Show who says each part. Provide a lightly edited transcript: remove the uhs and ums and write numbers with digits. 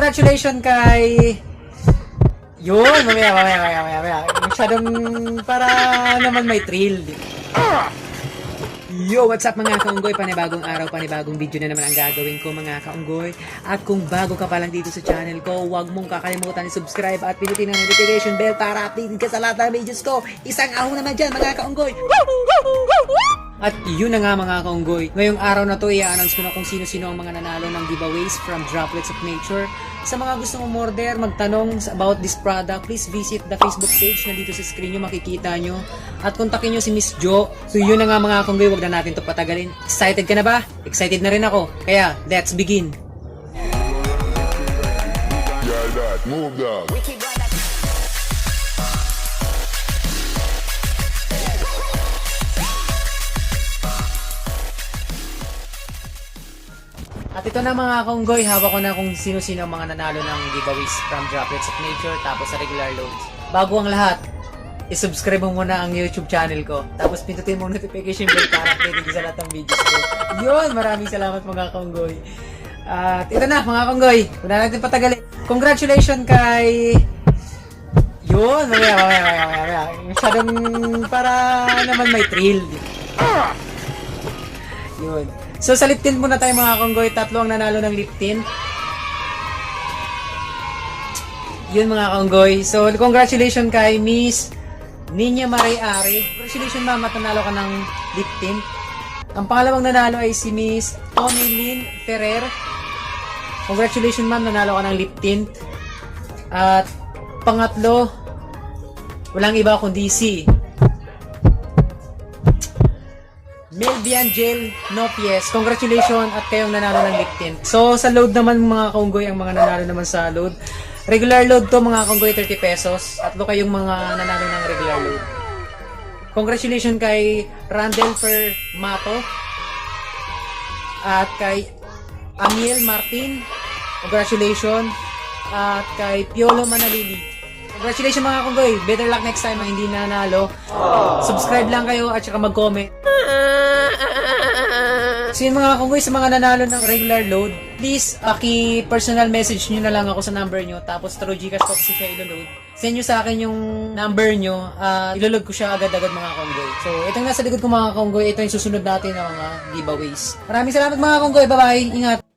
Speaker 1: Congratulations kay... Yun, mamaya. Masyadong para naman may thrill. Yo, what's up mga kaunggoy? Panibagong araw, panibagong video na naman ang gagawin ko mga kaunggoy. At kung bago ka pa lang dito sa channel ko, huwag mong kakalimutan i-subscribe at pinutin ang notification bell para updated ka sa lahat ng videos ko. Isang ahon naman dyan mga kaunggoy! At yun na nga mga kaunggoy. Ngayong araw na to, i-announce ko na kung sino-sino ang mga nanalo ng giveaways from Droplets of Nature. Sa mga gusto mong order, magtanong about this product, please visit the Facebook page na dito sa screen nyo, makikita nyo. At kontakin nyo si Miss Jo. So yun na nga mga kaunggoy, wag na natin to patagalin. Excited ka na ba? Excited na rin ako. Kaya, let's begin!
Speaker 2: Move down.
Speaker 1: At ito na mga kaunggoy, hawak ko na kung sino-sino ang mga nanalo ng giveaways from Droplets of Nature tapos sa regular loads. Bago ang lahat, isubscribe mo muna ang YouTube channel ko. Tapos pindutin mo ang notification bell para updated sa lahat ng videos ko. Yun, maraming salamat mga kaunggoy. At ito na mga kaunggoy, kung na natin patagalin. Congratulations kay... Yun, mamaya. Masyadong para naman may thrill. Yun. So sa lip tint muna tayo mga kaunggoy, tatlo ang nanalo ng lip tint. Yun mga kaunggoy. So congratulations kay Miss Ninya Maray-Ari. Congratulations ma'am at nanalo ka ng lip tint. Ang pangalawang nanalo ay si Miss Tomilyn Ferrer. Congratulations ma'am, nanalo ka ng lip tint. At pangatlo, walang iba kundi si Melviangel Nopies. Congratulations at kayong nanalo ng lip tint. So sa load naman mga kaunggoy, ang mga nanalo naman sa load. Regular load to mga kaunggoy 30 pesos. Atlo kayong mga nanalo ng regular load. Congratulations kay Randel Mato at kay Amiel Martin. Congratulations. At kay Piolo Manalili. Congratulations mga kaunggoy. Better luck next time ang hindi nanalo. Subscribe lang kayo at saka mag-comment. So yun mga kaunggoy, sa mga nanalo ng regular load, please personal message nyo na lang ako sa number nyo, tapos through Gcash ko kasi siya ilo-load. Send nyo sa akin yung number nyo, ilo-load ko siya agad-agad mga kaunggoy. So itong nasa likod ko mga kaunggoy, ito yung susunod natin ng mga giveaways. Maraming salamat mga kaunggoy, bye-bye, ingat!